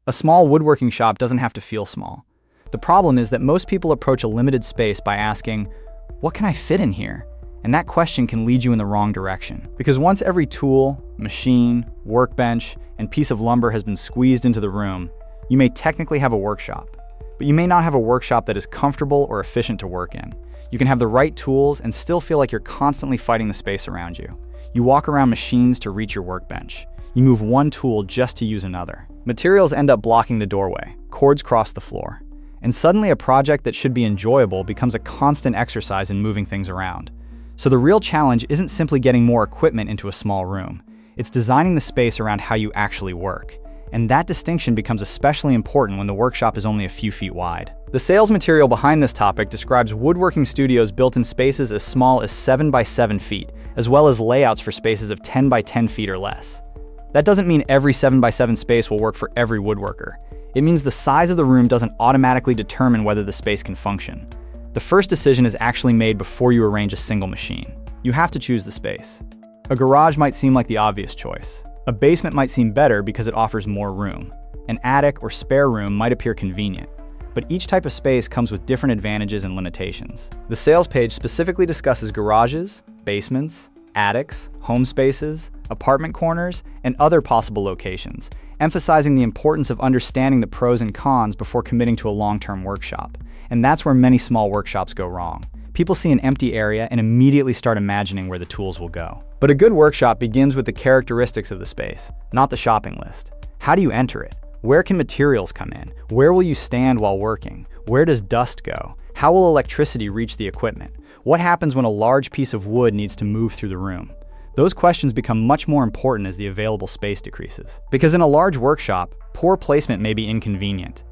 A small woodworking shop doesn't have to feel small. The problem is that most people approach a limited space by asking, what can I fit in here? And that question can lead you in the wrong direction. Because once every tool, machine, workbench, and piece of lumber has been squeezed into the room, you may technically have a workshop. But you may not have a workshop that is comfortable or efficient to work in. You can have the right tools and still feel like you're constantly fighting the space around you. You walk around machines to reach your workbench. You move one tool just to use another. Materials end up blocking the doorway, cords cross the floor. And suddenly a project that should be enjoyable becomes a constant exercise in moving things around. So the real challenge isn't simply getting more equipment into a small room. It's designing the space around how you actually work. And that distinction becomes especially important when the workshop is only a few feet wide. The sales material behind this topic describes woodworking studios built in spaces as small as 7 by 7 feet, as well as layouts for spaces of 10 by 10 feet or less. That doesn't mean every 7 by 7 space will work for every woodworker. It means the size of the room doesn't automatically determine whether the space can function. The first decision is actually made before you arrange a single machine. You have to choose the space. A garage might seem like the obvious choice. A basement might seem better because it offers more room. An attic or spare room might appear convenient. But each type of space comes with different advantages and limitations. The sales page specifically discusses garages, basements, attics, home spaces, apartment corners, and other possible locations, emphasizing the importance of understanding the pros and cons before committing to a long-term workshop. And that's where many small workshops go wrong. People see an empty area and immediately start imagining where the tools will go. But a good workshop begins with the characteristics of the space, not the shopping list. How do you enter it? Where can materials come in? Where will you stand while working? Where does dust go? How will electricity reach the equipment? What happens when a large piece of wood needs to move through the room? Those questions become much more important as the available space decreases. Because in a large workshop, poor placement may be inconvenient.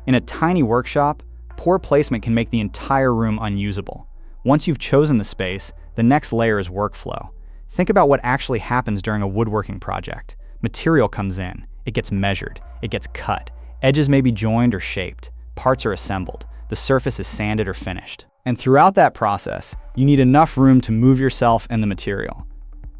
In a tiny workshop, poor placement can make the entire room unusable. Once you've chosen the space, the next layer is workflow. Think about what actually happens during a woodworking project. Material comes in, it gets measured, it gets cut. Edges may be joined or shaped, parts are assembled, the surface is sanded or finished. And throughout that process, you need enough room to move yourself and the material.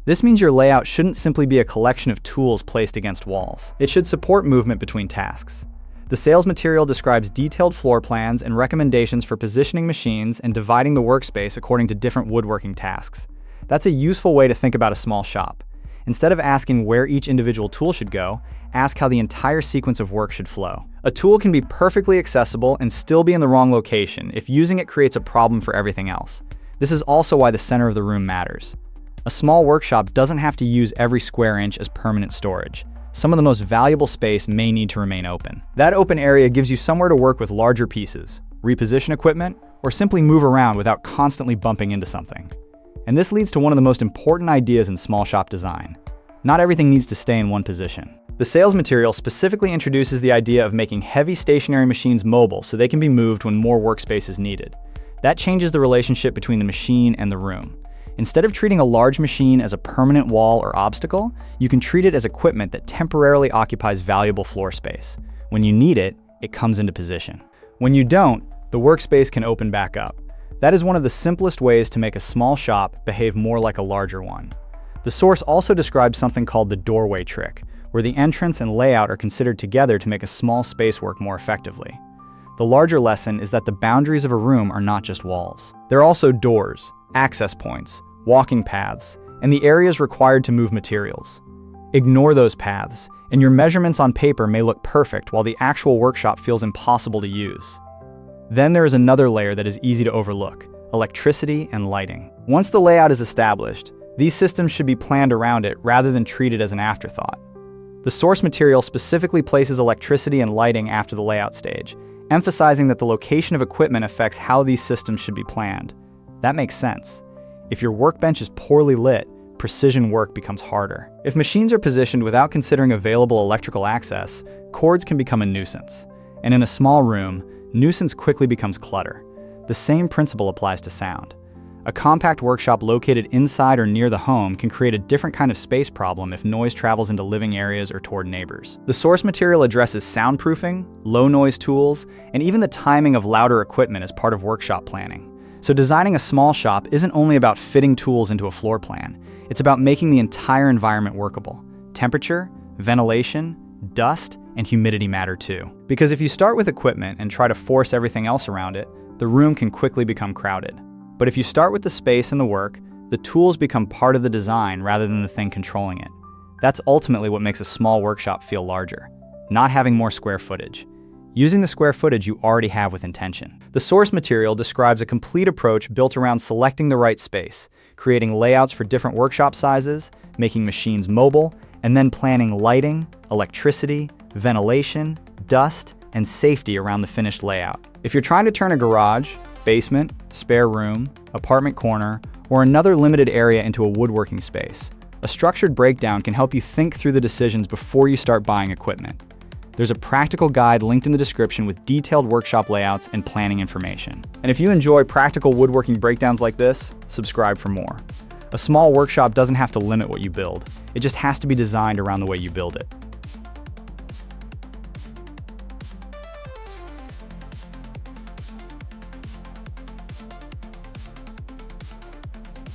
This means your layout shouldn't simply be a collection of tools placed against walls. It should support movement between tasks. The sales material describes detailed floor plans and recommendations for positioning machines and dividing the workspace according to different woodworking tasks. That's a useful way to think about a small shop. Instead of asking where each individual tool should go, ask how the entire sequence of work should flow. A tool can be perfectly accessible and still be in the wrong location if using it creates a problem for everything else. This is also why the center of the room matters. A small workshop doesn't have to use every square inch as permanent storage. Some of the most valuable space may need to remain open. That open area gives you somewhere to work with larger pieces, reposition equipment, or simply move around without constantly bumping into something. And this leads to one of the most important ideas in small shop design. Not everything needs to stay in one position. The sales material specifically introduces the idea of making heavy stationary machines mobile so they can be moved when more workspace is needed. That changes the relationship between the machine and the room. Instead of treating a large machine as a permanent wall or obstacle, you can treat it as equipment that temporarily occupies valuable floor space. When you need it, it comes into position. When you don't, the workspace can open back up. That is one of the simplest ways to make a small shop behave more like a larger one. The source also describes something called the doorway trick, where the entrance and layout are considered together to make a small space work more effectively. The larger lesson is that the boundaries of a room are not just walls. They're also doors, access points, walking paths, and the areas required to move materials. Ignore those paths, and your measurements on paper may look perfect while the actual workshop feels impossible to use. Then there is another layer that is easy to overlook: electricity and lighting. Once the layout is established, these systems should be planned around it rather than treated as an afterthought. The source material specifically places electricity and lighting after the layout stage, emphasizing that the location of equipment affects how these systems should be planned. That makes sense. If your workbench is poorly lit, precision work becomes harder. If machines are positioned without considering available electrical access, cords can become a nuisance. And in a small room, nuisance quickly becomes clutter. The same principle applies to sound. A compact workshop located inside or near the home can create a different kind of space problem if noise travels into living areas or toward neighbors. The source material addresses soundproofing, low noise tools, and even the timing of louder equipment as part of workshop planning. So designing a small shop isn't only about fitting tools into a floor plan, it's about making the entire environment workable. Temperature, ventilation, dust, and humidity matter too. Because if you start with equipment and try to force everything else around it, the room can quickly become crowded. But if you start with the space and the work, the tools become part of the design rather than the thing controlling it. That's ultimately what makes a small workshop feel larger, not having more square footage. Using the square footage you already have with intention. The source material describes a complete approach built around selecting the right space, creating layouts for different workshop sizes, making machines mobile, and then planning lighting, electricity, ventilation, dust, and safety around the finished layout. If you're trying to turn a garage, basement, spare room, apartment corner, or another limited area into a woodworking space, a structured breakdown can help you think through the decisions before you start buying equipment. There's a practical guide linked in the description with detailed workshop layouts and planning information. And if you enjoy practical woodworking breakdowns like this, subscribe for more. A small workshop doesn't have to limit what you build. It just has to be designed around the way you build it.